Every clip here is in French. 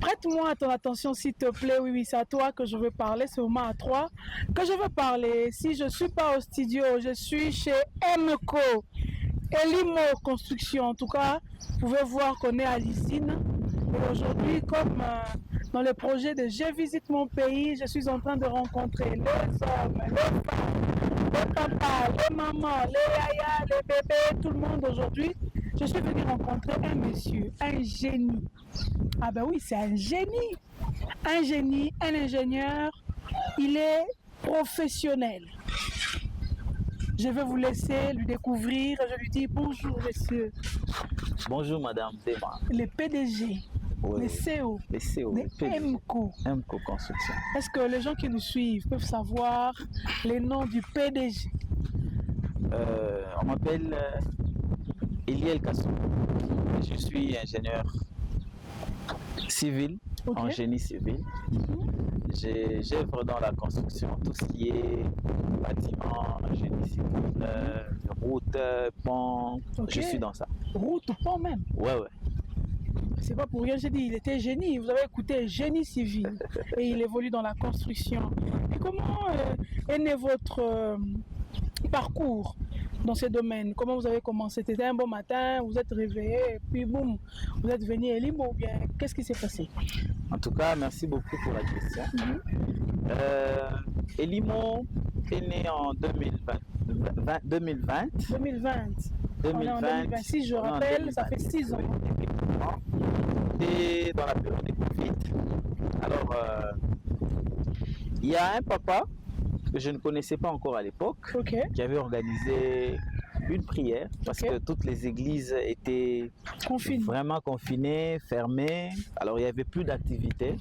Prête-moi ton attention s'il te plaît. Oui, oui, c'est à toi que je veux parler. C'est au moins à toi que je veux parler. Si je ne suis pas au studio, je suis chez MCO. Elimo Construction. En tout cas, vous pouvez voir qu'on est à l'usine. Et aujourd'hui, comme dans le projet de Je visite mon pays, je suis en train de rencontrer les hommes, les femmes, les papas, les mamans, les yaya, les bébés, tout le monde aujourd'hui. Je suis venu rencontrer un monsieur, un génie. Ah ben oui, c'est un génie. Un génie, un ingénieur. Il est professionnel. Je vais vous laisser lui découvrir. Je lui dis bonjour, monsieur. Bonjour, madame Dema. Le PDG, Oui, le CEO, les CO, le MCO. MCO Construction. Est-ce que les gens qui nous suivent peuvent savoir les noms du PDG? On m'appelle Eliel Kasson. Je suis ingénieur civil, en génie civil. J'œuvre dans la construction, tout ce qui est bâtiment, génie civil, route, pont, je suis dans ça. Route, pont même? Ouais. C'est pas pour rien, j'ai dit, il était génie. Vous avez écouté génie civil et il évolue dans la construction. Et comment est né votre parcours dans ce domaine? Comment vous avez commencé? C'était un bon matin, vous êtes réveillé et puis boum, vous êtes venu à Elimo ou bien qu'est-ce qui s'est passé? En tout cas, merci beaucoup pour la question. Elimo est né en 2020. 2020. On est en 2026, je rappelle, ça fait 6 ans. Et dans la période de Covid. Alors, il y a un papa que je ne connaissais pas encore à l'époque, qui avait organisé une prière parce que toutes les églises étaient vraiment confinées, fermées. Alors, il n'y avait plus d'activité.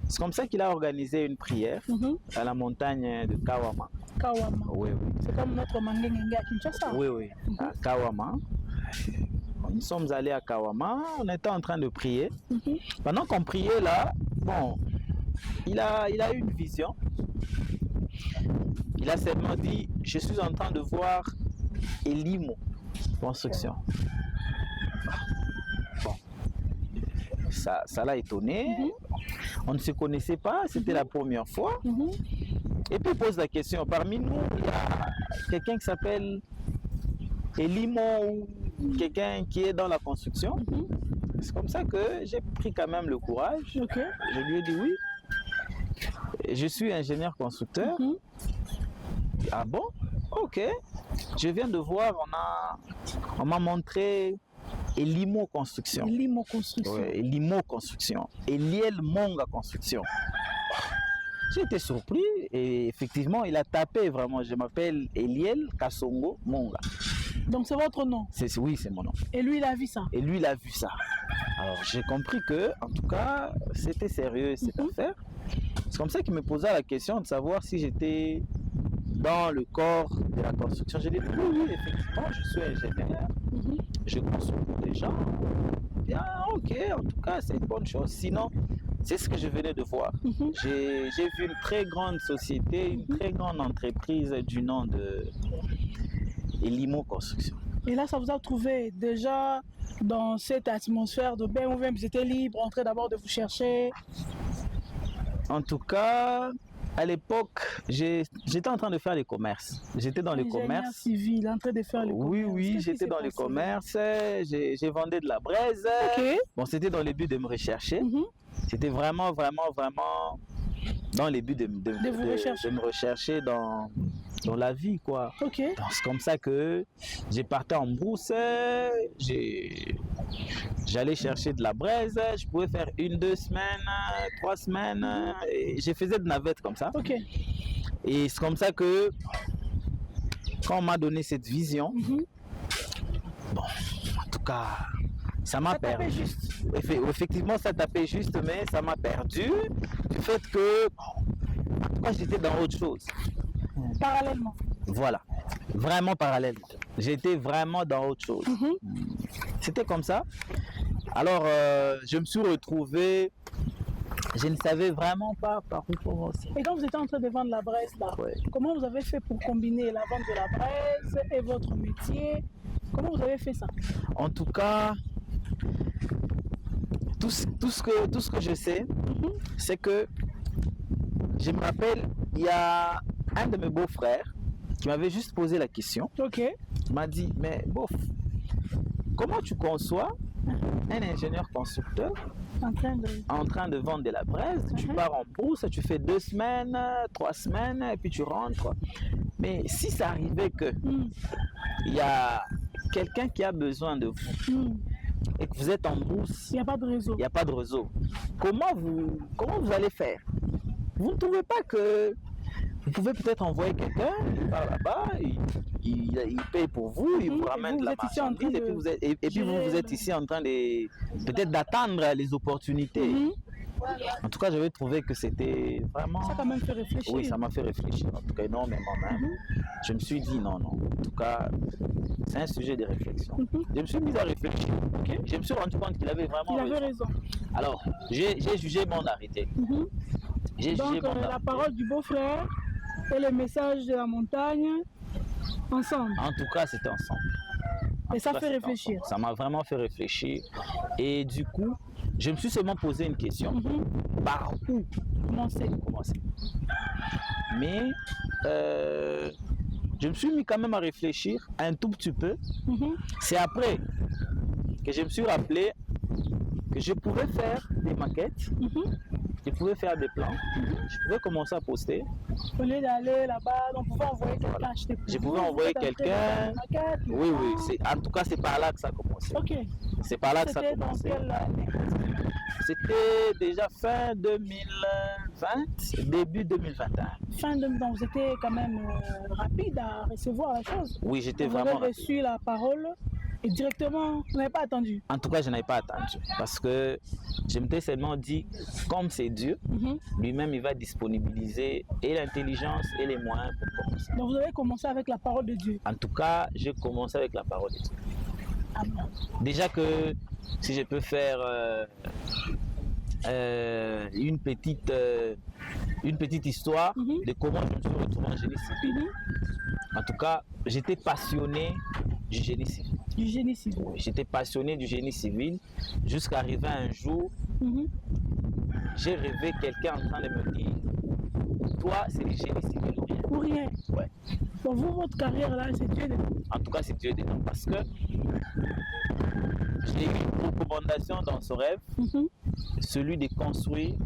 C'est comme ça qu'il a organisé une prière à la montagne de Kawama. Kawama. Oui. C'est comme notre Mangengue à Kinshasa. Oui. À Kawama. Nous sommes allés à Kawama, on était en train de prier. Pendant qu'on priait là, bon, il a eu une vision. Il a seulement dit, je suis en train de voir Elimo Construction. Bon, ça l'a étonné. On ne se connaissait pas, c'était la première fois. Et puis il pose la question, parmi nous, il y a quelqu'un qui s'appelle Elimo ou quelqu'un qui est dans la construction. C'est comme ça que j'ai pris quand même le courage. Je lui ai dit oui. Je suis ingénieur constructeur. Ah bon? Ok. Je viens de voir, on m'a montré Elimo Construction. Elimo Construction. Ouais, Elimo Construction. Eliel Monga Construction. J'ai été surpris et effectivement, il a tapé vraiment. Je m'appelle Eliel Kasongo Monga. Donc c'est votre nom? Oui, c'est mon nom. Et lui, il a vu ça? Et lui, il a vu ça. Alors j'ai compris que, en tout cas, c'était sérieux cette affaire. C'est comme ça qu'il me posait la question de savoir si j'étais dans le corps de la construction. J'ai dit oui, effectivement, je suis ingénieur. Je construis pour des gens. Bien, ok, en tout cas, c'est une bonne chose. Sinon, c'est ce que je venais de voir. J'ai vu une très grande société, une très grande entreprise du nom de Elimo Construction. Et là, ça vous a trouvé déjà dans cette atmosphère de bain ou même vous étiez libre, en train d'abord de vous chercher? En tout cas, à l'époque, j'étais en train de faire les commerces. J'étais dans les commerces. Civil, en train de faire les commerces. Oui, j'étais dans les commerces. J'ai vendu de la braise. Bon, c'était dans le but de me rechercher. C'était vraiment dans le but de me rechercher dans la vie, quoi. C'est comme ça que j'ai parti en brousse. J'allais chercher de la braise. Je pouvais faire 1, 2 semaines, 3 semaines. Et je faisais de navettes comme ça. Et c'est comme ça que quand on m'a donné cette vision, bon, en tout cas, ça m'a perdu. Effectivement, ça tapait juste, mais ça m'a perdu du fait que, en tout cas, j'étais dans autre chose. Parallèlement. Voilà, vraiment parallèlement. J'étais vraiment dans autre chose. C'était comme ça. Alors, je me suis retrouvé, je ne savais vraiment pas par où commencer. Et quand vous étiez en train de vendre la braise, là, comment vous avez fait pour combiner la vente de la braise et votre métier? Comment vous avez fait ça? En tout cas, tout ce que je sais, c'est que je me rappelle, il y a un de mes beaux-frères qui m'avait juste posé la question. Ok. Il m'a dit, mais bof, comment tu conçois un ingénieur constructeur en train de vendre de la braise? Tu pars en bourse, tu fais 2 semaines, 3 semaines, et puis tu rentres. Mais si ça arrivait que il y a quelqu'un qui a besoin de vous et que vous êtes en bourse, il n'y a pas de réseau. Il n'y a pas de réseau. Comment vous allez faire? Vous ne trouvez pas que vous pouvez peut-être envoyer quelqu'un par là-bas, il paye pour vous, il vous ramène de la marchandise, et puis vous êtes ici en train de peut-être d'attendre les opportunités. En tout cas, j'avais trouvé que c'était vraiment... Ça t'a même fait réfléchir. Oui, ça m'a fait réfléchir, en tout cas énormément même. Je me suis dit non, en tout cas, c'est un sujet de réflexion. Je me suis mis à réfléchir, je me suis rendu compte qu'il avait vraiment raison. Alors, j'ai jugé mon arrêté. Donc, la parole du beau-frère et le message de la montagne, ensemble. En tout cas, c'était ensemble. Et ça fait réfléchir. Ça m'a vraiment fait réfléchir. Et du coup, je me suis seulement posé une question. Par où commencer? Mais je me suis mis quand même à réfléchir un tout petit peu. C'est après que je me suis rappelé que je pouvais faire des maquettes, je pouvais faire des plans, je pouvais commencer à poster. Au lieu d'aller là-bas, on pouvait envoyer quelqu'un acheter. Je pouvais envoyer quelqu'un. Oui, en tout cas, c'est par là que ça a commencé. Ok. C'est par là que ça a commencé. Dans quelle année? C'était déjà fin 2020, début 2021. Fin 2020, vous étiez quand même rapide à recevoir la chose. Oui, j'étais vous vraiment avez reçu la parole et directement, vous n'avez pas attendu. En tout cas, je n'avais pas attendu parce que je m'étais seulement dit, comme c'est Dieu, lui-même, il va disponibiliser et l'intelligence et les moyens pour commencer. Donc, vous avez commencé avec la parole de Dieu. En tout cas, j'ai commencé avec la parole de Dieu. Amen. Déjà que si je peux faire une petite histoire de comment je me suis retrouvé en génie civil. En tout cas, j'étais passionné du génie civil. Du génie civil. J'étais passionné du génie civil jusqu'à arriver un jour, j'ai rêvé quelqu'un en train de me dire, toi, c'est le génie civil ou rien. Ou rien. Ouais. Pour vous, votre carrière là, c'est Dieu dedans. En tout cas, c'est Dieu dedans parce que j'ai eu une recommandation dans ce rêve, celui de construire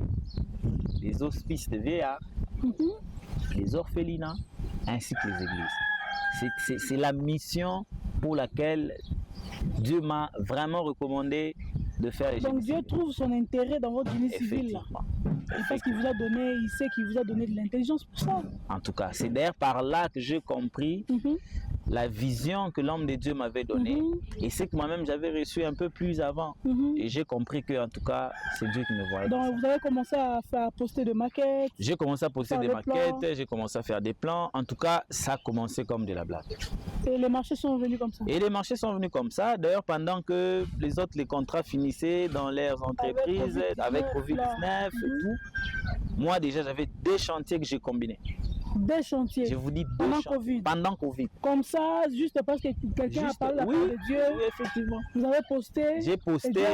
les hospices de vieillards, les orphelinats, ainsi que les églises. C'est la mission pour laquelle Dieu m'a vraiment recommandé de faire les Donc Dieu trouve son intérêt dans votre génie civil là. Parce qu'il vous a donné, il sait qu'il vous a donné de l'intelligence pour ça. En tout cas, c'est d'ailleurs par là que j'ai compris la vision que l'homme de Dieu m'avait donnée et c'est que moi-même j'avais reçu un peu plus avant. Et j'ai compris que en tout cas, c'est Dieu qui me voyait. Donc vous avez commencé à poster des maquettes. J'ai commencé à poster des maquettes, j'ai commencé à faire des plans. En tout cas, ça a commencé comme de la blague. Et les marchés sont venus comme ça. Et les marchés sont venus comme ça. D'ailleurs, pendant que les contrats finissaient dans leurs entreprises avec Covid-19 et tout, moi déjà j'avais 2 chantiers que j'ai combinés. Des chantiers. Je vous dis pendant Covid. Comme ça, juste parce que quelqu'un a parlé de la parole de Dieu. Oui, effectivement. Vous avez posté. J'ai posté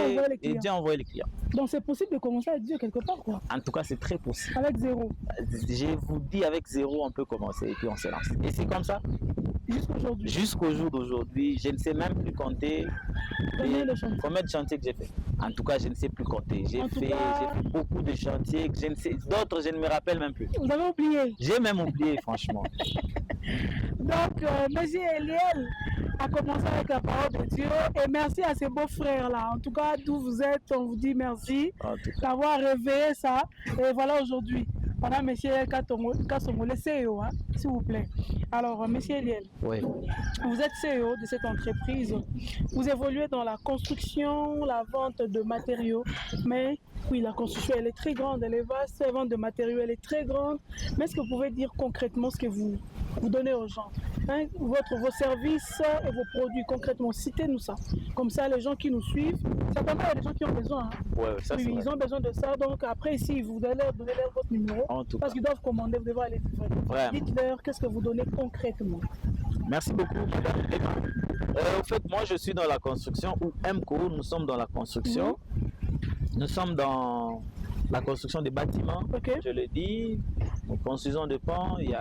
et Dieu a envoyé les clients. Donc c'est possible de commencer avec Dieu quelque part, quoi. En tout cas, c'est très possible. Avec 0. Je vous dis, avec 0, on peut commencer et puis on se lance. Et c'est comme ça. Jusqu'aujourd'hui. Jusqu'au jour d'aujourd'hui, je ne sais même plus compter combien de chantiers que j'ai fait. En tout cas, je ne sais plus compter. J'ai fait beaucoup de chantiers, d'autres je ne me rappelle même plus. Vous avez oublié? J'ai même oublié, franchement. Donc, M. Eliel a commencé avec la parole de Dieu et merci à ces beaux frères-là. En tout cas, d'où vous êtes, on vous dit merci d'avoir réveillé ça. Et voilà aujourd'hui. On a M. Kassomole, CEO, hein, s'il vous plaît. Alors, M. Eliel, oui. Vous êtes CEO de cette entreprise. Vous évoluez dans la construction, la vente de matériaux. Mais oui, la construction, elle est très grande, elle est vaste. La vente de matériaux, elle est très grande. Mais est-ce que vous pouvez dire concrètement ce que vous donnez aux gens, hein, vos services et vos produits, concrètement, citez-nous ça. Comme ça, les gens qui nous suivent, certainement, il y a des gens qui ont besoin. Hein. Ouais, ça, oui, ils ont besoin de ça. Donc après, ici, vous allez leur donner votre numéro. Parce qu'ils doivent commander, vous devez aller livrer. Dites-leur qu'est-ce que vous donnez concrètement. Merci beaucoup, madame Emma. En fait, moi, je suis dans la construction, ou MCO, nous sommes dans la construction. Nous sommes dans la construction des bâtiments, je le dis. Nous construisons des ponts il y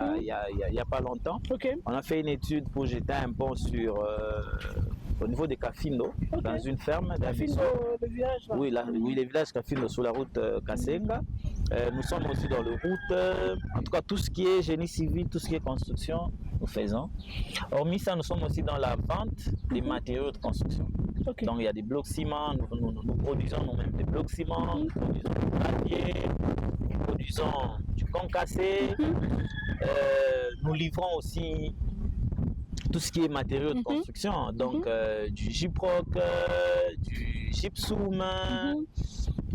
a pas longtemps. On a fait une étude pour jeter un pont sur, au niveau de Kafindo, dans une ferme. Kafindo, le village là. Oui, le village Kafindo sur la route Kasenga. Nous sommes aussi dans le route, en tout cas tout ce qui est génie civil, tout ce qui est construction, nous faisons. Hormis ça, nous sommes aussi dans la vente des matériaux de construction. Donc il y a des blocs ciment, nous produisons nous-mêmes des blocs ciment, nous produisons du gravier, nous produisons du concassé, nous livrons aussi tout ce qui est matériaux de construction, donc du gyproc, du gypsum,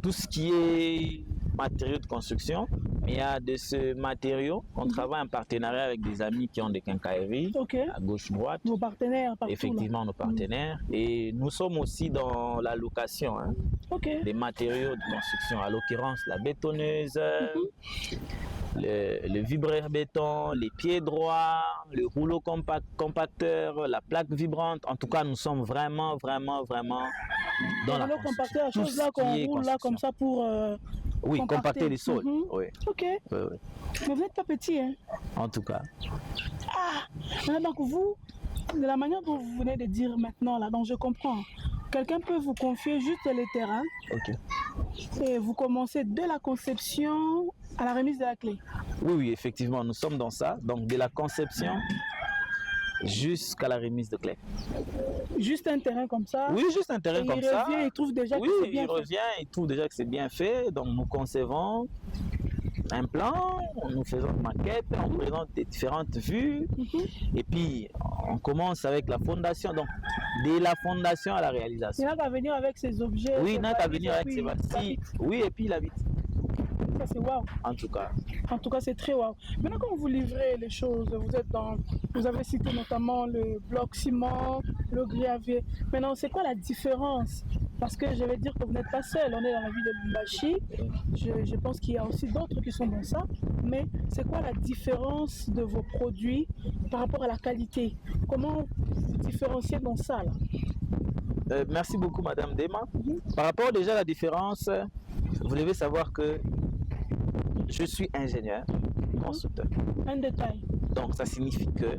tout ce qui est matériaux de construction. Mais il y a de ce matériau, on travaille en partenariat avec des amis qui ont des quincailleries, à gauche-droite. Nos partenaires partout. Effectivement, là. Nos partenaires. Et nous sommes aussi dans la location des matériaux de construction, à l'occurrence la bétonneuse, le vibraire béton, les pieds droits, le rouleau compacteur, la plaque vibrante. En tout cas, nous sommes vraiment dans la compacteur, chose là qu'on roule là comme ça pour oui, compacter les sols. Oui. Mais vous n'êtes pas petit, hein? En tout cas. Donc vous, de la manière dont vous venez de dire maintenant là, donc je comprends. Quelqu'un peut vous confier juste les terrains. Et vous commencez de la conception à la remise de la clé. Oui, effectivement, nous sommes dans ça. Donc de la conception jusqu'à la remise de clé. Juste un terrain comme ça? Oui, juste un terrain comme ça. Il trouve déjà que c'est bien fait. Oui, il revient, il trouve déjà que c'est bien fait. Donc nous concevons un plan, nous faisons une maquette, on présente des différentes vues. Et puis on commence avec la fondation. Donc de la fondation à la réalisation. Il n'a qu'à venir avec ses objets. Oui, il n'a qu'à venir avec ses bâtiments. Oui, et puis il habite. Ça c'est waouh. En tout cas, c'est très waouh. Maintenant, quand vous livrez les choses, vous avez cité notamment le bloc ciment, le gravier. Maintenant, c'est quoi la différence? Parce que je vais dire que vous n'êtes pas seul. On est dans la ville de Lubumbashi. Je pense qu'il y a aussi d'autres qui sont dans ça. Mais c'est quoi la différence de vos produits par rapport à la qualité? Comment vous différenciez dans ça là? Merci beaucoup, Madame Dema. Par rapport déjà à la différence, vous devez savoir que je suis ingénieur, constructeur. Un détail. Donc ça signifie que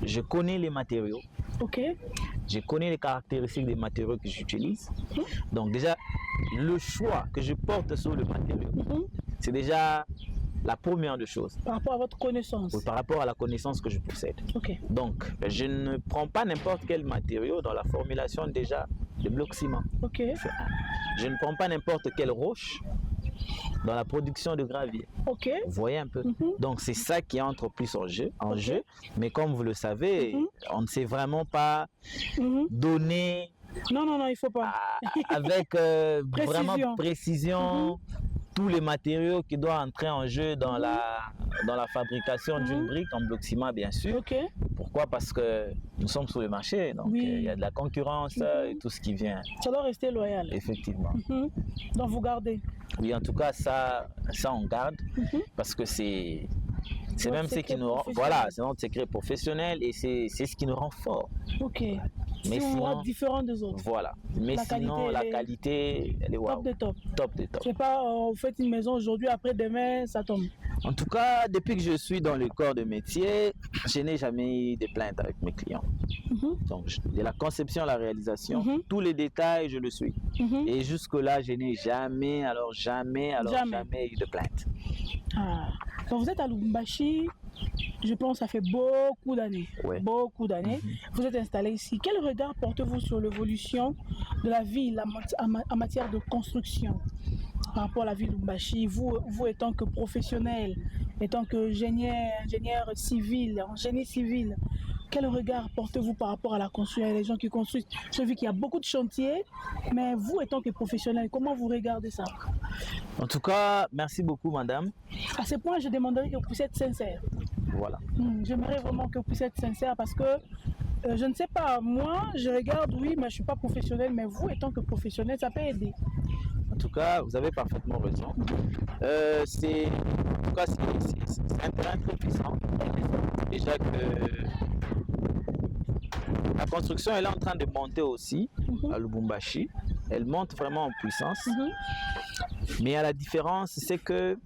je connais les matériaux. Je connais les caractéristiques des matériaux que j'utilise. Donc déjà, le choix que je porte sur le matériau, c'est déjà la première des choses. Par rapport à votre connaissance. Oui, par rapport à la connaissance que je possède. Donc, je ne prends pas n'importe quel matériau dans la formulation déjà de bloc ciment. Je ne prends pas n'importe quelle roche dans la production de gravier. Vous voyez un peu. Donc, c'est ça qui entre plus en jeu. Mais comme vous le savez, on ne sait vraiment pas donner... Non, il ne faut pas. Avec vraiment précision. Tous les matériaux qui doivent entrer en jeu dans la fabrication d'une brique en bloc ciment, bien sûr. Pourquoi? Parce que nous sommes sur le marché, donc il y a de la concurrence et tout ce qui vient. Ça doit rester loyal. Effectivement. Donc vous gardez? Oui, en tout cas, ça on garde parce que c'est même ce qui nous rend, c'est notre secret professionnel et c'est ce qui nous rend fort. Mais sinon, différent des autres. Voilà. Mais sinon, la qualité, elle est wow. Top de top. C'est pas, vous faites une maison aujourd'hui, après demain, ça tombe. En tout cas, depuis que je suis dans le corps de métier, je n'ai jamais eu de plainte avec mes clients. Donc, de la conception à la réalisation, tous les détails, je le suis. Et jusque-là, je n'ai jamais eu de plainte. Donc, vous êtes à Lubumbashi. Je pense que ça fait beaucoup d'années. Beaucoup d'années. Vous êtes installé ici. Quel regard portez-vous sur l'évolution de la ville en matière de construction par rapport à la ville de Lubumbashi? Vous étant que professionnel, étant que ingénieur civil, en génie civil, quel regard portez-vous par rapport à la construction, les gens qui construisent? Je vu qu'il y a beaucoup de chantiers, mais vous étant que professionnel, comment vous regardez ça? En tout cas, merci beaucoup, madame. À ce point, je demanderais que vous puissiez être sincère. Voilà. J'aimerais vraiment que vous puissiez être sincère parce que je ne sais pas, moi, je regarde, oui, mais je ne suis pas professionnel, mais vous, étant que professionnel, ça peut aider. En tout cas, vous avez parfaitement raison. C'est un terrain très puissant. Déjà que la construction elle est en train de monter aussi à Lubumbashi. elle monte vraiment en puissance. Mais à la différence, c'est que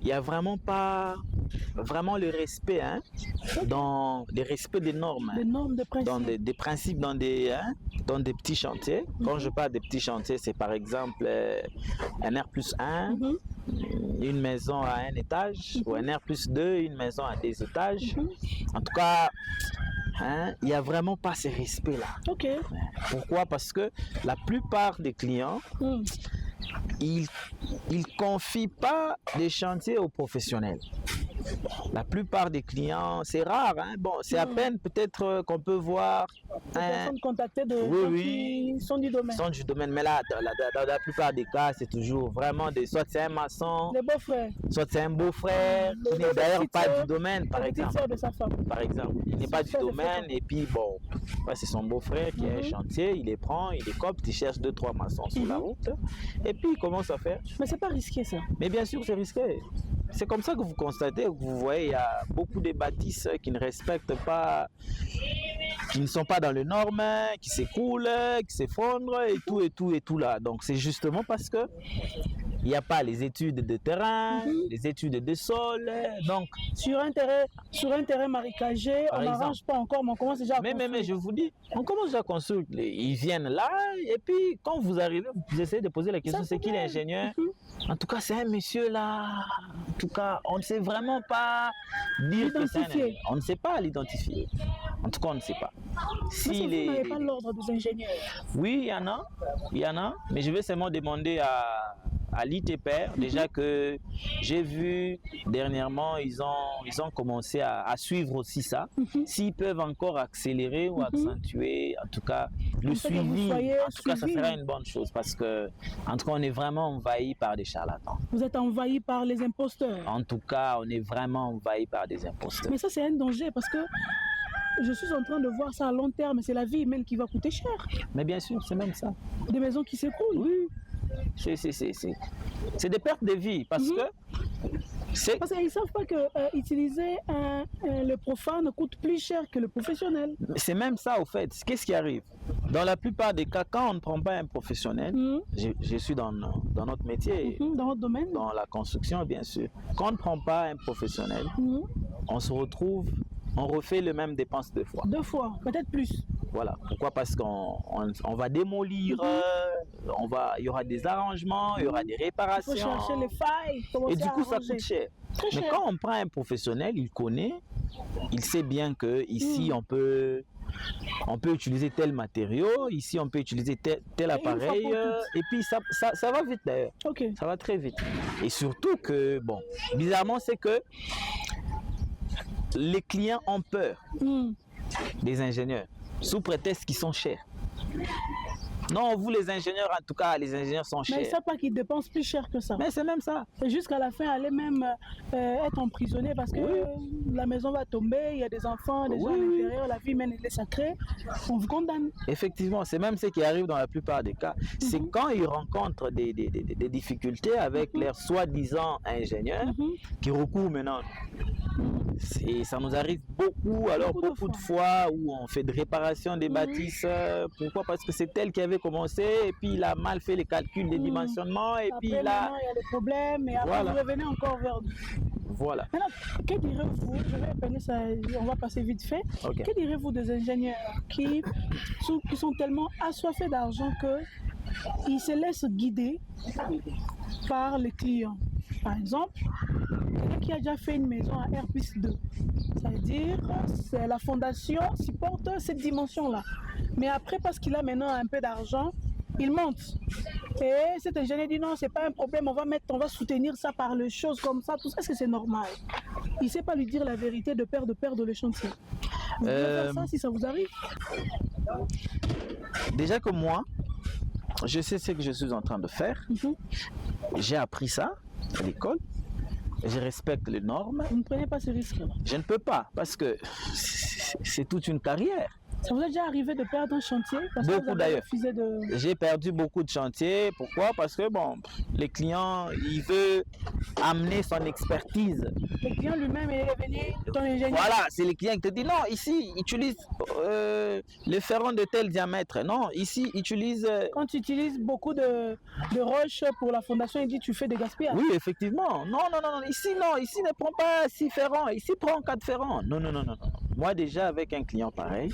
il n'y a vraiment pas vraiment le respect, hein, dans le respect des normes, Des normes, de principes. dans des principes, dans des petits chantiers. Quand je parle des petits chantiers, c'est par exemple un R+1, une maison à un étage, ou un R+2, une maison à 2 étages. En tout cas, hein, il n'y a vraiment pas ce respect-là. Ok. Pourquoi? Parce que la plupart des clients, ils confient pas des chantiers aux professionnels. La plupart des clients, c'est rare, hein? Bon, c'est à peine peut-être qu'on peut voir Des personnes contactées de gens qui sont du domaine. sont du domaine, mais là, dans la plupart des cas, c'est toujours vraiment soit c'est un maçon, Les beaux-frères. soit c'est un beau-frère, qui n'est d'ailleurs pas du domaine, par La petite exemple. sœur de sa femme. Par exemple, il n'est pas du domaine, et puis bon, c'est son beau-frère qui a un chantier, il les prend, il les copte, il cherche 2-3 maçons sur la route, et puis il commence à faire. Mais c'est pas risqué ça. Mais bien sûr, c'est risqué. C'est comme ça que vous constatez, que vous voyez, il y a beaucoup de bâtisses qui ne respectent pas, qui ne sont pas dans les normes, qui s'écroulent, qui s'effondrent, et tout là. Donc c'est justement parce que il n'y a pas les études de terrain, les études de sol, donc Sur un terrain marécagé, on n'arrange pas encore, mais on commence déjà à mais construire. je vous dis, on commence déjà à construire. Ils viennent là, et puis quand vous arrivez, vous essayez de poser la question, c'est qui l'ingénieur? En tout cas, c'est un monsieur là. En tout cas, on ne sait vraiment pas dire que c'est un ingénieur. On ne sait pas l'identifier. En tout cas, on ne sait pas. Si vous n'avez pas l'ordre des ingénieurs. Oui, il y en a, mais je vais seulement demander à l'ITPR, déjà que j'ai vu dernièrement, ils ont commencé à suivre aussi ça. S'ils peuvent encore accélérer ou accentuer, en tout cas, le suivi, en tout cas, ça sera une bonne chose parce que, en tout cas, on est vraiment envahi par des charlatans. Vous êtes envahi par les imposteurs. En tout cas, on est vraiment envahi par des imposteurs. Mais ça, c'est un danger parce que je suis en train de voir ça à long terme. C'est la vie humaine qui va coûter cher. Mais bien sûr, c'est même ça. Des maisons qui s'écroulent. Oui. C'est des pertes de vie parce que parce qu'ils ne savent pas que utiliser le profane coûte plus cher que le professionnel. C'est même ça au fait. Qu'est-ce qui arrive? Dans la plupart des cas, quand on ne prend pas un professionnel, je suis dans notre métier, dans votre domaine, dans la construction bien sûr, quand on ne prend pas un professionnel, on se retrouve, on refait les mêmes dépenses 2 fois. 2 fois, peut-être plus. Voilà. Pourquoi? Parce qu'on va démolir, il y aura des arrangements, il y aura des réparations. Il faut chercher les failles. Et du coup, ça coûte cher. Mais quand on prend un professionnel, il connaît, il sait bien que ici on peut utiliser tel matériau, ici on peut utiliser tel appareil, et puis ça va vite d'ailleurs. Ça va très vite. Et surtout que, bon, bizarrement, c'est que les clients ont peur des ingénieurs, sous prétexte qu'ils sont chers. Non, vous les ingénieurs, en tout cas, les ingénieurs sont chers. Mais ils ne savent pas qu'ils dépensent plus cher que ça. Mais c'est même ça. Et jusqu'à la fin, aller même être emprisonné parce que la maison va tomber, il y a des enfants, des gens à l'intérieur, la vie humaine elle est sacrée, on vous condamne. Effectivement, c'est même ce qui arrive dans la plupart des cas. C'est quand ils rencontrent des difficultés avec leurs soi-disant ingénieurs qui recourent maintenant. Et ça nous arrive beaucoup, alors beaucoup de fois où on fait de réparation des bâtisses. Pourquoi? Parce que c'est elle qui avait commencé et puis il a mal fait les calculs des dimensionnements et après, puis là... il y a des problèmes et après vous revenez encore vers nous. Voilà. Maintenant, que direz-vous, je vais appeler ça, on va passer vite fait, que direz-vous des ingénieurs qui sont tellement assoiffés d'argent qu'ils se laissent guider par les clients? Par exemple, quelqu'un qui a déjà fait une maison à R+2, ça veut dire que la fondation supporte cette dimension-là. Mais après, parce qu'il a maintenant un peu d'argent, il monte. Et cet ingénieur dit non, c'est pas un problème, on va soutenir ça par les choses comme ça, tout ça. Est-ce que c'est normal? Il ne sait pas lui dire la vérité de peur de perdre le chantier. Vous pouvez faire ça si ça vous arrive? Déjà que moi, je sais ce que je suis en train de faire. J'ai appris ça à l'école. Je respecte les normes. Vous ne prenez pas ce risque-là? Je ne peux pas parce que c'est toute une carrière. Ça vous est déjà arrivé de perdre un chantier parce que Beaucoup vous avez d'ailleurs. refusé de... J'ai perdu beaucoup de chantiers. Pourquoi? Parce que bon, les clients, il veut amener son expertise. Le client lui-même est venu, ton ingénieur. Voilà, c'est le client qui te dit non, ici, utilise le ferron de tel diamètre. Non, ici, utilise... Quand tu utilises beaucoup de roches pour la fondation, il dit tu fais des gaspillages. Oui, effectivement. Non, ici ne prends pas 6 ferrons, ici prends 4 ferrons. Non. Moi déjà avec un client pareil,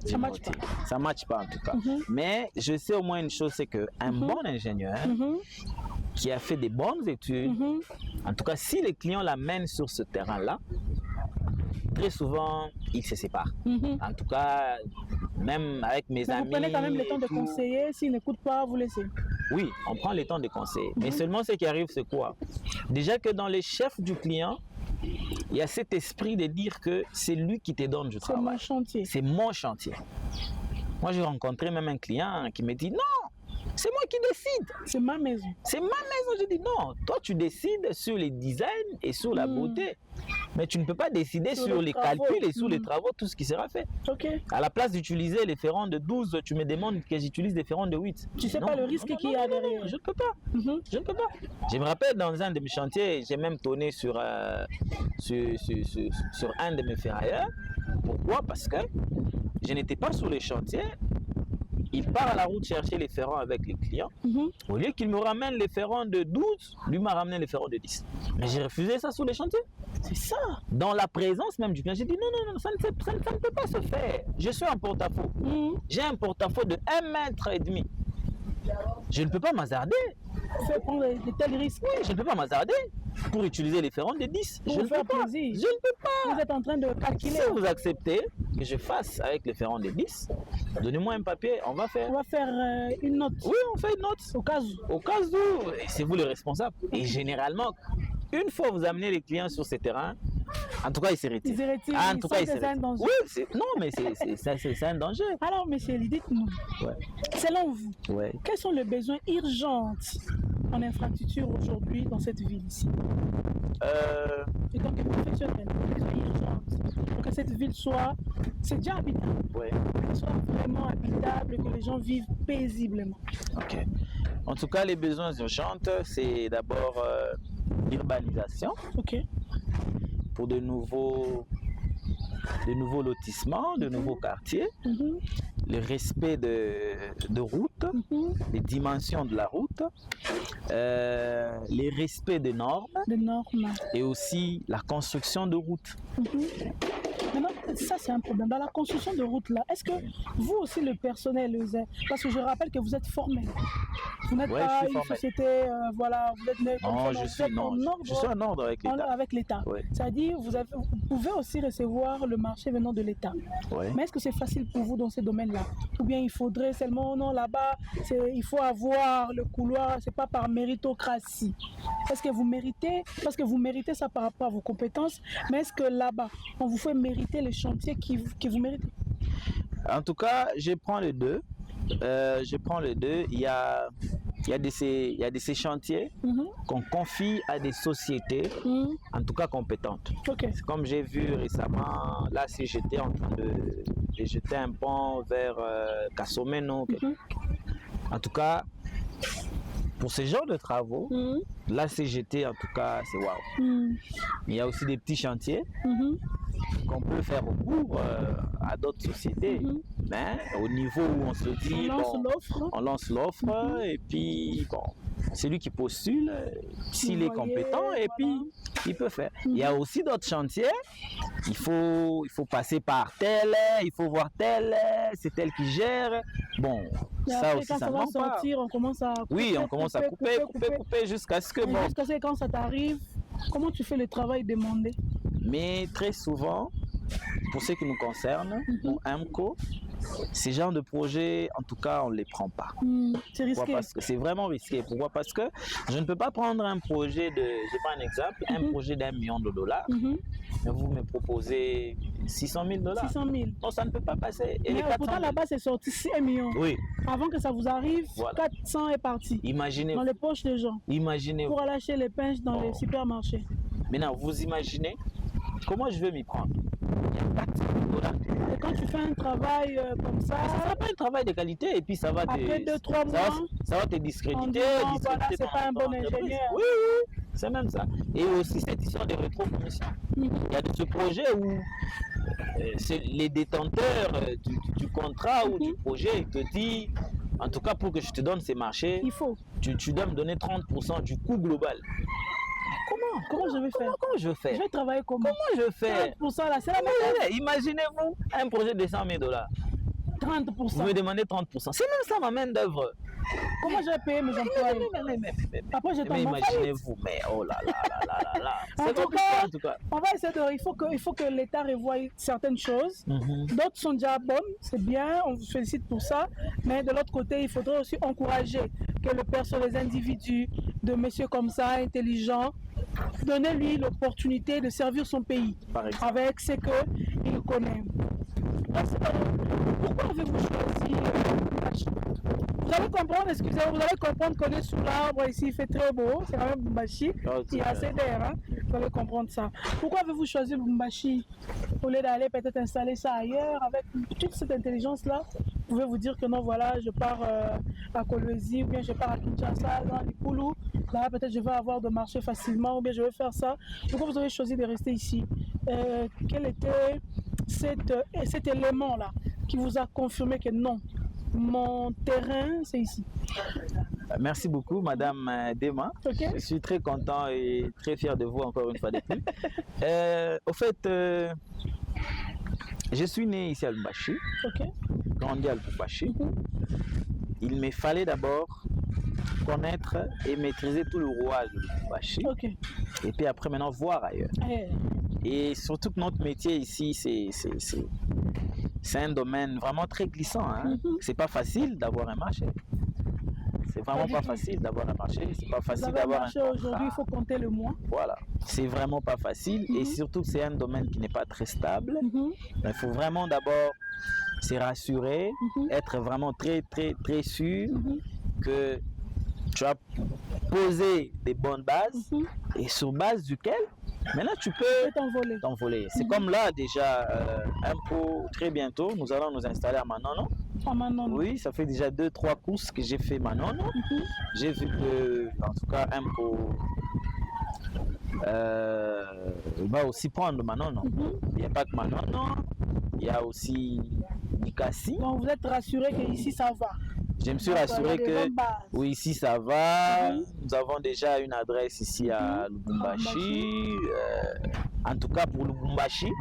Ça matche pas. Ça matche pas en tout cas. Mais je sais au moins une chose, c'est qu'un bon ingénieur qui a fait des bonnes études, en tout cas si les clients l'amènent sur ce terrain-là, très souvent, ils se séparent. En tout cas, même avec mes Mais amis... vous prenez quand même le temps de tout, conseiller, s'il n'écoute pas, vous laissez. oui, on prend le temps de conseiller. Mais seulement ce qui arrive, c'est quoi? Déjà que dans les chefs du client, il y a cet esprit de dire que c'est lui qui te donne du C'est mon travail. chantier. C'est mon chantier. Moi, j'ai rencontré même un client qui me dit non, c'est moi qui décide. C'est ma maison. C'est ma maison. Je dis non, toi tu décides sur les designs et sur la beauté. Mais tu ne peux pas décider sur les travaux. calculs et sur les travaux, tout ce qui sera fait. Ok. À la place d'utiliser les ferrons de 12, tu me demandes que j'utilise des ferrons de 8. Tu sais Non, pas le risque non, qu'il y non, a non, non, derrière. je ne peux pas. Je ne peux pas. Je me rappelle dans un de mes chantiers, j'ai même tourné sur un de mes ferrailleurs. Pourquoi? Parce que je n'étais pas sur les chantiers. Il part à la route chercher les ferrons avec les clients. Au lieu qu'il me ramène les ferrons de 12, lui m'a ramené les ferrons de 10. Mais j'ai refusé ça sur les chantiers. C'est ça. Dans la présence même du client, j'ai dit non, ça ne peut pas se faire. Je suis un porte-à-faux. J'ai un porte-à-faux de 1,5 m. Je ne peux pas m'hasarder. Fait prendre de tels risques. Oui, je ne peux pas m'hasarder pour utiliser les ferrons de 10. Pour Je ne vous faire peux pas. plaisir. Je ne peux pas. Vous êtes en train de calculer. Si vous acceptez que je fasse avec les ferrons de 10, donnez-moi un papier, on va faire. On va faire une note. Oui, on fait une note. Au cas où. Au cas où, c'est vous le responsable. Et généralement, une fois vous amenez les clients sur ces terrains, en tout cas, ils se retirent. Ils se retirent. En Ils tout sont cas, ils se déjà un retirent. danger. Oui, non, mais c'est un danger. Alors, monsieur, dites-nous, Ouais. selon vous, Ouais. quels sont les besoins urgents en infrastructure aujourd'hui dans cette ville ici? Et donc, professionnel, les besoins urgents pour que cette ville soit, c'est déjà habitable, Ouais. qu'elle soit vraiment habitable, que les gens vivent paisiblement. Ok. En tout cas, les besoins urgents, c'est d'abord l'urbanisation Ok. pour de nouveaux lotissements, de nouveaux quartiers, le respect de routes, les dimensions de la route, les respects des normes Des normes. et aussi la construction de routes. Maintenant, ça c'est un problème. Dans la construction de routes là, est-ce que vous aussi le personnel, parce que je rappelle que vous êtes formel. Vous n'êtes Ouais, pas je suis une formel. société, voilà, vous êtes Non, je suis en ordre avec l'État. avec l'État. Ouais. C'est-à-dire, vous pouvez aussi recevoir le marché venant de l'État. Ouais. Mais est-ce que c'est facile pour vous dans ces domaines-là? Ou bien il faudrait seulement, non, là-bas, il faut avoir le couloir, c'est pas par méritocratie. Est-ce que vous méritez, parce que vous méritez ça par rapport à vos compétences, mais est-ce que là-bas, on vous fait mériter les chantiers qui vous méritent? En tout cas, je prends les deux. Il y a de ces chantiers qu'on confie à des sociétés, en tout cas compétentes. Ok. Comme j'ai vu récemment, la CGT en train de jeter un pont vers Kasomeno. En tout cas, pour ce genre de travaux, la CGT, en tout cas, c'est waouh. Il y a aussi des petits chantiers qu'on peut faire au cours à d'autres sociétés. Mais au niveau où on se dit, on lance l'offre et puis bon, c'est lui qui postule, s'il est compétent et puis il peut faire. Il y a aussi d'autres chantiers, il faut passer par tel, il faut voir tel, c'est tel qui gère. Bon, Et ça après, aussi quand ça ça ne va manque pas. sortir, on commence à couper, Oui, on commence à couper jusqu'à ce que Et bon. jusqu'à ce que quand ça t'arrive, comment tu fais le travail demandé? Mais très souvent, pour ce qui nous concerne, pour AMCO, ces genres de projets, en tout cas, on ne les prend pas. C'est risqué. Pourquoi? Parce que c'est vraiment risqué. Pourquoi? Parce que je ne peux pas prendre un projet de, je prends un exemple, un projet d'$1 million, mais vous me proposez 600 000 $. 600 000. Non, ça ne peut pas passer. Et Mais les 400 pourtant 000? là-bas c'est sorti 1 million. Oui, Avant que ça vous arrive, Voilà. 400 est parti imaginez, dans les poches des gens imaginez. pour aller acheter les pinches dans les Oh. supermarchés. Maintenant, vous imaginez comment je vais m'y prendre. Il y a 400 $. Et quand quand tu fais un travail comme ça, ça sera pas un travail de qualité et puis ça va après 2-3 mois, ça va te discréditer. Voilà, c'est pas un bon ingénieur. Oui, oui, c'est même ça. Et aussi cette histoire de rétrocommission. Il y a de ce projet où c'est les détenteurs du contrat ou du projet, ils te disent, en tout cas pour que je te donne ces marchés, il faut. Tu dois me donner 30% du coût global. Comment je vais faire? Comment je fais? Je vais travailler comment? Comment je fais? 30% là, c'est la même. Imaginez-vous un projet de 100 000 $. 30%. Vous me demandez 30%. C'est même ça ma main d'œuvre. Comment je vais payer mes employés? Après, je tombe en faillite. Imaginez-vous, mais oh là là là là là. En tout cas, on va essayer il faut que l'État revoie certaines choses. D'autres sont déjà bonnes, c'est bien, on vous félicite pour ça. Mais de l'autre côté, il faudrait aussi encourager que le père sur les individus, de messieurs comme ça, intelligents, donner-lui l'opportunité de servir son pays avec ce qu'il connaît. Pourquoi avez-vous choisi Vous allez comprendre, excusez-moi, vous allez comprendre qu'on est sous l'arbre ici, il fait très beau, c'est quand même Lubumbashi, il y a assez d'air, hein? Vous allez comprendre ça. Pourquoi avez-vous choisi Lubumbashi au lieu d'aller peut-être installer ça ailleurs avec toute cette intelligence-là? Vous pouvez vous dire que non, voilà, je pars à Kolwezi ou bien je pars à Kinshasa, dans Lipulu, là peut-être je vais avoir de marché facilement ou bien je vais faire ça. Pourquoi vous avez choisi de rester ici? Quel était cet élément-là qui vous a confirmé que non, mon terrain, c'est ici? Merci beaucoup, Madame Dema. Okay. Je suis très content et très fier de vous encore une fois de plus. Au fait, je suis né ici à Lubumbashi, grandi à Lubumbashi. Il me fallait d'abord connaître et maîtriser tout le rouage de Lubumbashi. Et puis après, maintenant, voir ailleurs. Et surtout que notre métier ici, c'est un domaine vraiment très glissant. Hein? C'est pas facile d'avoir un marché. C'est vraiment pas facile d'avoir un marché. C'est pas facile d'avoir un marché. Aujourd'hui, il faut compter le mois. Voilà. C'est vraiment pas facile. Et surtout que c'est un domaine qui n'est pas très stable. Il faut vraiment d'abord se rassurer, être vraiment très, très, très sûr que tu as posé des bonnes bases et sur base duquel maintenant tu peux t'envoler. C'est comme là déjà, un peu très bientôt, nous allons nous installer à Manono. Oui, ça fait déjà 2-3 courses que j'ai fait Manono. J'ai vu que, en tout cas, un peu va aussi prendre Manono. Il n'y a pas que Manono, il y a aussi Nikasi. Donc vous êtes rassuré qu'ici ça va? Je me suis rassuré que oui, ici ça va. Nous avons déjà une adresse ici à Lubumbashi. En tout cas pour Lubumbashi,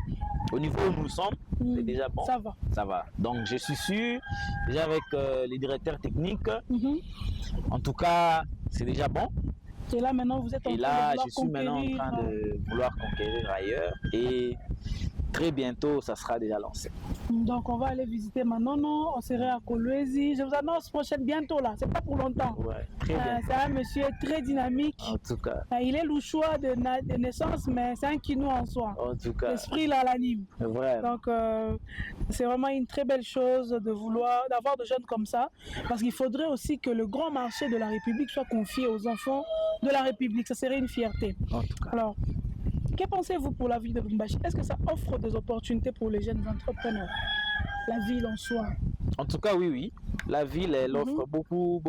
au niveau où nous sommes, c'est déjà bon. Ça va. Ça va. Donc je suis sûr, déjà avec les directeurs techniques, en tout cas c'est déjà bon. Et là maintenant vous êtes en train je suis maintenant en train de vouloir conquérir ailleurs. Et très bientôt, ça sera déjà lancé. Donc, on va aller visiter Manono, on sera à Kolwezi. Je vous annonce prochaine bientôt là, c'est pas pour longtemps. Ouais, très bien. C'est un monsieur très dynamique. En tout cas. Il est louchois de naissance, mais c'est un kinou en soi. En tout cas. L'esprit là l'anime. Vraiment. Donc, c'est vraiment une très belle chose d'avoir de jeunes comme ça. Parce qu'il faudrait aussi que le grand marché de la République soit confié aux enfants de la République. Ça serait une fierté. En tout cas. Alors, que pensez-vous pour la ville de Lubumbashi? Est-ce que ça offre des opportunités pour les jeunes entrepreneurs? La ville en soi. En tout cas, oui. La ville, elle offre beaucoup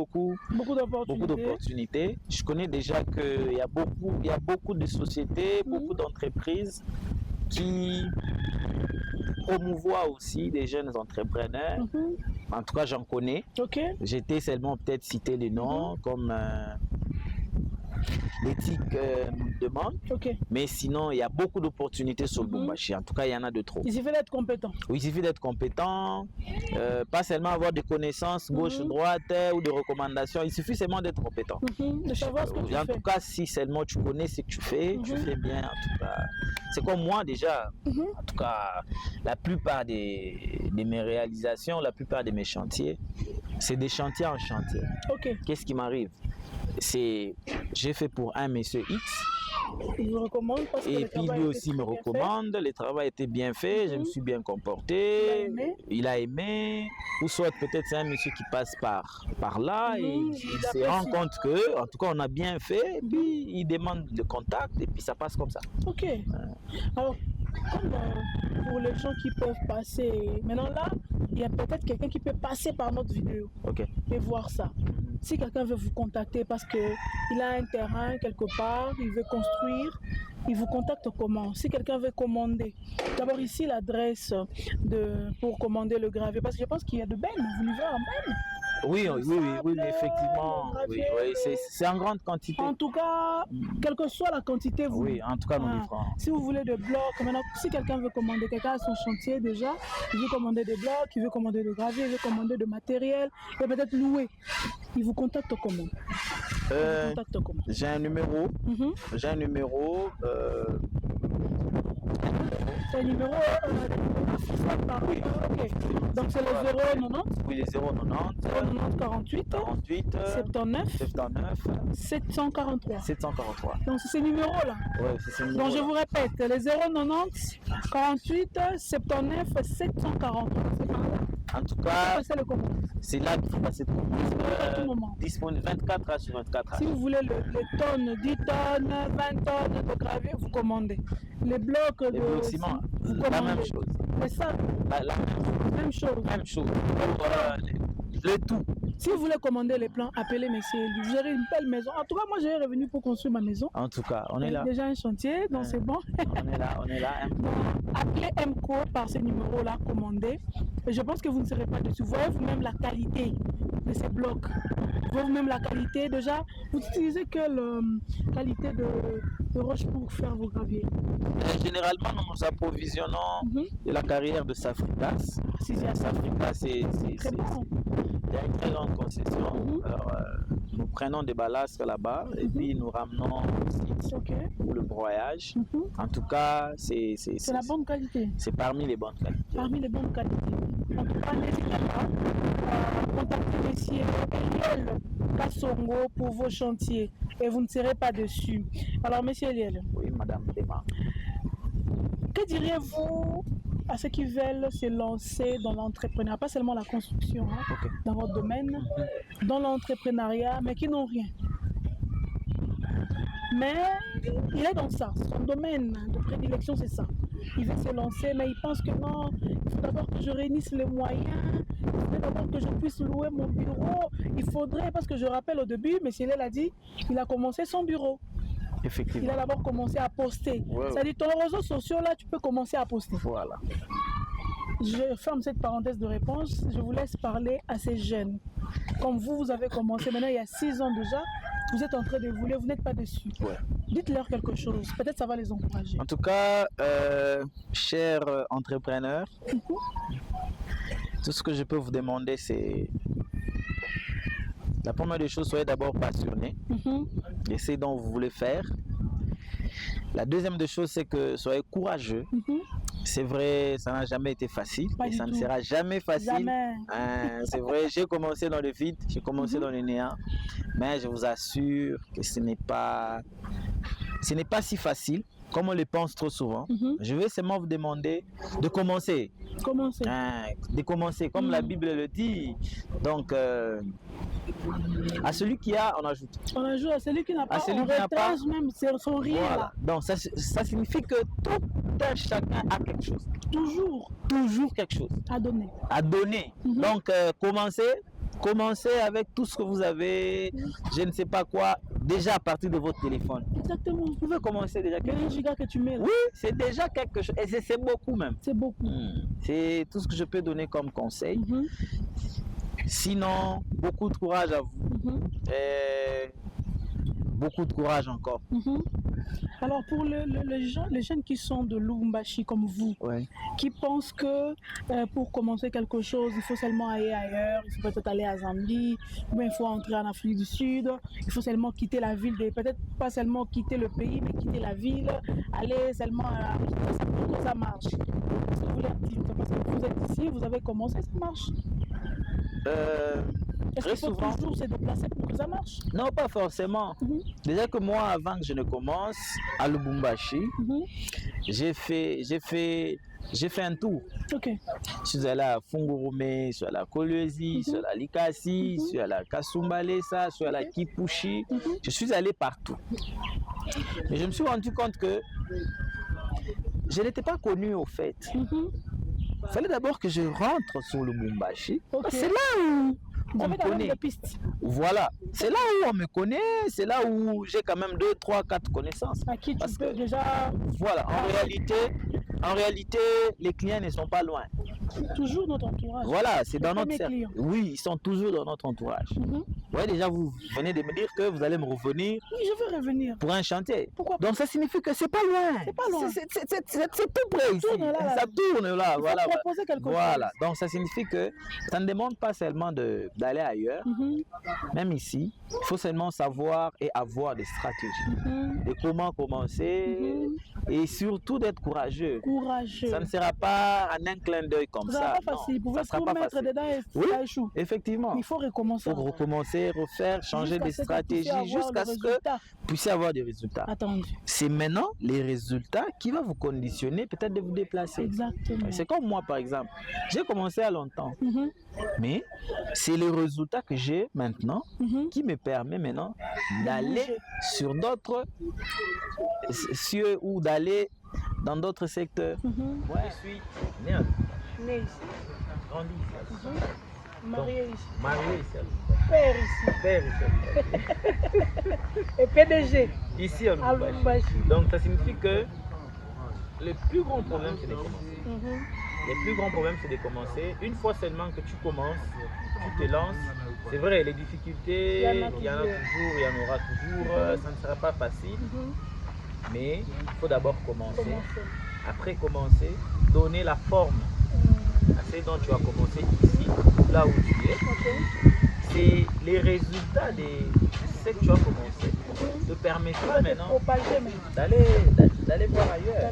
d'opportunités. Je connais déjà qu'il y a beaucoup de sociétés, beaucoup d'entreprises qui promouvoient aussi des jeunes entrepreneurs. En tout cas, j'en connais. J'étais seulement peut-être citer les noms comme l'éthique demande. Mais sinon, il y a beaucoup d'opportunités sur le Lubumbashi. En tout cas, il y en a de trop. Il suffit d'être compétent. Oui, il suffit d'être compétent. Pas seulement avoir des connaissances gauche-droite ou des recommandations. Il suffit seulement d'être compétent. De savoir ce que tu fais. En tout cas, si seulement tu connais ce que tu fais, tu fais bien. En tout cas, c'est comme moi déjà. En tout cas, la plupart de mes réalisations, la plupart de mes chantiers, c'est des chantiers en chantier. Qu'est-ce qui m'arrive? J'ai fait pour un monsieur X. Il vous recommande parce que et puis lui aussi me recommande, le travail était bien fait, je me suis bien comporté, il a aimé, ou soit peut-être c'est un monsieur qui passe par là et il se rend compte que, en tout cas on a bien fait, et puis il demande le contact et puis ça passe comme ça. Alors, comme pour les gens qui peuvent passer. Maintenant là, il y a peut-être quelqu'un qui peut passer par notre vidéo et voir ça. Si quelqu'un veut vous contacter parce qu'il a un terrain quelque part, il veut construire, il vous contacte comment? Si quelqu'un veut commander, d'abord ici l'adresse pour commander le gravier, parce que je pense qu'il y a de bennes, vous livrez en bennes. Oui, effectivement. Oui, c'est en grande quantité. En tout cas, quelle que soit la quantité, vous. Oui, en tout cas, nous livrons. Si vous voulez des blocs, maintenant, si quelqu'un veut commander, quelqu'un a son chantier déjà, il veut commander des blocs, il veut commander des graviers, il veut commander de matériel, et peut-être louer. Il vous contacte comment? J'ai un numéro. J'ai un numéro. C'est un numéro oui. Ok. Donc c'est le 090. Oui, le 090 48 79 743. 743. Donc c'est ce numéro-là. Oui, c'est ce numéro. Donc je vous répète, le 090 48 79 743. C'est par là. En tout cas, c'est là qu'il faut passer le commande. Disponible 24 heures sur 24 heures. Si vous voulez les tonnes, 10 tonnes, 20 tonnes de gravier, vous commandez. Les blocs de ciment, vous la même chose. C'est ça. Même chose. Même chose. Le tout. Si vous voulez commander les plans, appelez Monsieur Eli. Vous aurez une belle maison. En tout cas, moi, j'ai revenu pour construire ma maison. En tout cas, on est là. Déjà un chantier, donc c'est bon. On est là. Appelez MCO par ce numéro-là, commandez. Et je pense que vous ne serez pas dessus. Vous voyez vous-même la qualité de ces blocs. Vous voyez vous-même la qualité. Déjà, vous utilisez quelle qualité de roche pour faire vos graviers? Généralement, nous nous approvisionnons de la carrière de Safricas. Si c'est à Safricas, c'est très bon. Il y a une très grande concession. Alors, nous prenons des ballasts là-bas et puis nous ramenons au site pour le broyage. En tout cas, c'est la bonne qualité. C'est parmi les bonnes qualités. Parmi les bonnes qualités. En tout cas, n'hésitez pas à contacter Monsieur Eliel Kassongo pour vos chantiers et vous ne serez pas dessus. Alors, Monsieur Eliel. Oui, Madame Dema. Que diriez-vous à ceux qui veulent se lancer dans l'entrepreneuriat, pas seulement la construction, dans votre domaine, dans l'entrepreneuriat, mais qui n'ont rien? Mais il est dans ça, son domaine de prédilection, c'est ça. Il veut se lancer, mais il pense que non, il faut d'abord que je réunisse les moyens, il faut d'abord que je puisse louer mon bureau. Il faudrait, parce que je rappelle au début, M. Lel a dit, il a commencé son bureau. Effectivement. Il a d'abord commencé à poster. C'est-à-dire, ton réseau social, là, tu peux commencer à poster. Voilà. Je ferme cette parenthèse de réponse. Je vous laisse parler à ces jeunes. Comme vous avez commencé maintenant, il y a 6 ans déjà, vous êtes en train de vous n'êtes pas dessus. Dites-leur quelque chose. Peut-être ça va les encourager. En tout cas, chers entrepreneurs, tout ce que je peux vous demander, c'est la première des choses, soyez d'abord passionné de ce dont vous voulez faire. La deuxième des choses, c'est que soyez courageux. C'est vrai, ça n'a jamais été facile et ça ne sera jamais facile. C'est vrai, j'ai commencé dans le vide, j'ai commencé dans le néant, mais je vous assure que ce n'est pas si facile comme on le pense trop souvent. Je vais seulement vous demander de commencer. De commencer, comme la Bible le dit. Donc, à celui qui a, on ajoute. On ajoute à celui qui n'a pas, on retrace même son rire. Voilà. Là. Donc, ça signifie que tout un chacun a quelque chose. Toujours quelque chose. À donner. Donc, commencez avec tout ce que vous avez, je ne sais pas quoi, déjà à partir de votre téléphone. Exactement. Vous pouvez commencer déjà quelque chose. giga que tu mets là. Oui, c'est déjà quelque chose. Et c'est beaucoup même. C'est beaucoup. C'est tout ce que je peux donner comme conseil. Sinon, beaucoup de courage à vous. Et beaucoup de courage encore. Alors pour les jeunes qui sont de Lubumbashi comme vous, qui pensent que pour commencer quelque chose, il faut seulement aller ailleurs, il faut peut-être aller à Zambie, ou bien il faut entrer en Afrique du Sud, il faut seulement quitter la ville, peut-être pas seulement quitter le pays, mais quitter la ville, aller seulement à pour que ça marche. Qu'est-ce que vous voulez dire? Parce que vous êtes ici, vous avez commencé, ça marche. Est-ce qu'il faut toujours se déplacer pour que ça marche? Non, pas forcément. Déjà que moi, avant que je ne commence à Lubumbashi, j'ai fait un tour. Je suis allé à Fungurume, je suis allé à Kolwezi, je suis allé à Likasi, je suis allé à Kasumbalesa, je suis allé à Kipushi. Je suis allé partout. Mais je me suis rendu compte que je n'étais pas connu au fait. Il fallait d'abord que je rentre sur le Lubumbashi. C'est là où on me connaît. Voilà, c'est là où on me connaît, c'est là où j'ai quand même 2, 3, 4 connaissances. À qui tu peux déjà... Voilà, en réalité, les clients ne sont pas loin. Toujours dans ton entourage. Voilà, c'est dans notre cercle. Clients. Oui, ils sont toujours dans notre entourage. Ouais, déjà, vous venez de me dire que vous allez me revenir. Oui, je veux revenir. Pour un chantier. Pourquoi? Donc ça signifie que c'est pas loin. C'est pas loin. C'est tout près ici. Ça tourne là. Voilà. Proposer quelque chose. Donc ça signifie que ça ne demande pas seulement d'aller ailleurs. Même ici, il faut seulement savoir et avoir des stratégies. De comment commencer et surtout d'être courageux. Ça ne sera pas en un clin d'œil comme ça. Ça sera pas facile. Vous pouvez tout mettre dedans et ça échoue. Effectivement. Il faut recommencer. Il faut recommencer, refaire, changer des stratégies jusqu'à ce que vous puissiez avoir des résultats. C'est maintenant les résultats qui vont vous conditionner peut-être de vous déplacer. Exactement. C'est comme moi par exemple. J'ai commencé à longtemps. Mais c'est le résultat que j'ai maintenant qui me permet maintenant d'aller sur d'autres cieux ou d'aller dans d'autres secteurs. Ouais. Je suis né ici. Grandi ici. Marié ici. Marié ici. Père ici. Père ici. Et PDG. Ici à Lubumbashi. Donc ça signifie que le plus grand problème c'est de commencer. Le plus grand problème c'est de commencer. Une fois seulement que tu commences, tu te lances. C'est vrai, les difficultés, il y en a toujours, il y en aura toujours. Ça ne sera pas facile. Mais il faut d'abord commencer. Après commencer, donner la forme à ce dont tu as commencé ici, là où tu es. C'est les résultats de ce que tu as commencé te permettra maintenant d'aller voir ailleurs.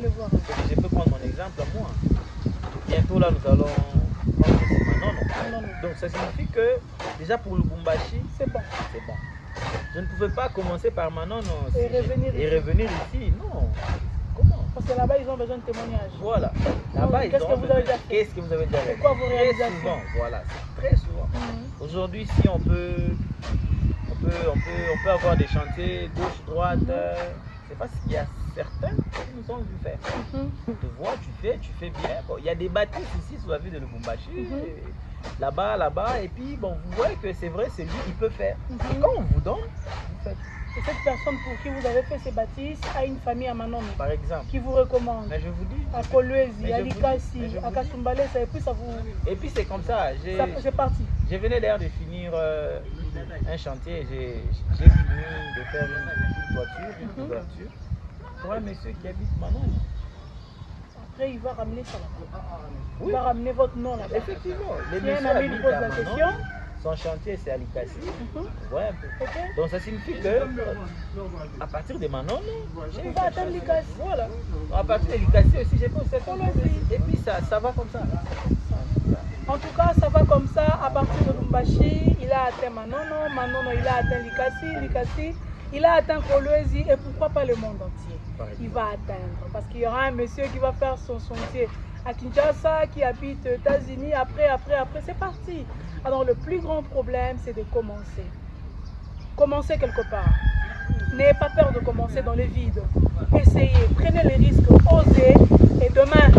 Je peux prendre mon exemple à moi. Bientôt là nous allons prendre Manono. Donc ça signifie que déjà pour le Lubumbashi, c'est bon. Je ne pouvais pas commencer par Manono et revenir ici. Non. Comment? Parce que là-bas, ils ont besoin de témoignages. Voilà. Là-bas, qu'est-ce que vous avez déjà fait? Qu'est-ce que vous avez déjà fait? Pourquoi vos réalisations? Très souvent, voilà, très souvent. Aujourd'hui, si on peut avoir des chantiers gauche, droite, c'est parce qu'il y a certains qui nous ont vu faire. Tu te vois, tu fais bien. Bon, il y a des bâtisses ici sur la ville de Lubumbashi. Là-bas, et puis bon, vous voyez que c'est vrai, c'est lui qui peut faire. Et quand on vous donne, vous faites. Et cette personne pour qui vous avez fait ces bâtisses a une famille à Manono, par exemple, qui vous recommande. Mais je vous dis. À Kolwezi, à Likasi, à Kasumbalesa, et puis ça vous. Et puis c'est comme ça. C'est parti. Je venais d'ailleurs de finir un chantier. J'ai fini de faire une toiture, une couverture pour un monsieur qui habite Manono. Après, il va ramener ça là-bas. Oui. Il va ramener votre nom là-bas. Effectivement. Si un ami lui pose la question. Son chantier c'est à Likasi. Ouais, un peu. Donc ça signifie que à partir de Manono, il va atteindre Likasi. Voilà. À partir de Likasi aussi, j'ai fait cette aussi. Et puis ça va comme ça. En tout cas, ça va comme ça. À partir de Lubumbashi, il a atteint Manono. Manono, il a atteint Likasi. Likasi, il a atteint Kolwezi. Et pourquoi pas le monde entier? Il va atteindre. Parce qu'il y aura un monsieur qui va faire son chantier à Kinshasa, qui habite aux États-Unis. Après, c'est parti. Alors le plus grand problème, c'est de commencer. Commencez quelque part. N'ayez pas peur de commencer dans le vide. Essayez, prenez les risques, osez. Et demain,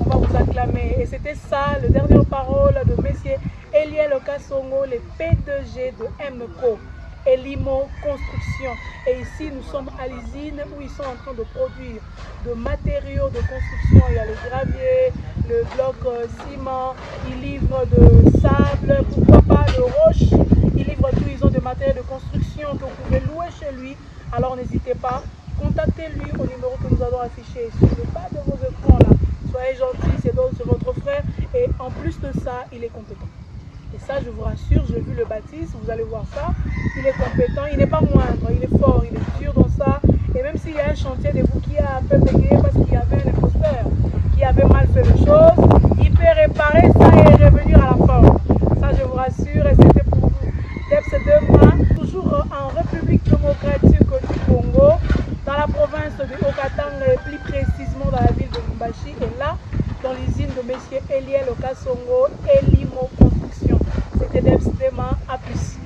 on va vous acclamer. Et c'était ça, le dernier parole de Monsieur Eliel Okasongo, le PDG de MCO. Elimo Construction. Et ici, nous sommes à l'usine où ils sont en train de produire de matériaux de construction. Il y a le gravier, le bloc ciment, ils livrent de sable, pourquoi pas de roche. Ils livrent tout, ils ont des matériaux de construction que vous pouvez louer chez lui. Alors n'hésitez pas, contactez-lui au numéro que nous allons afficher sur le bas de vos écrans là. Soyez gentils, c'est votre frère. Et en plus de ça, il est compétent. Et ça, je vous rassure, j'ai vu le bâtisse, vous allez voir ça. Il est compétent, il n'est pas moindre, il est fort, il est sûr dans ça. Et même s'il y a un chantier de vous qui a un peu bégayé parce qu'il y avait un imposteur qui avait mal fait les choses, il peut réparer ça et revenir à la forme. Ça, je vous rassure, et c'était pour vous. Debs 2 mois, toujours en République démocratique du Congo, dans la province de Okatanga et plus précisément dans la ville de Lubumbashi. Et là, dans l'usine de M. Eliel Okasongo, Elimo Construction. C'était Debs 2 mois, à plus.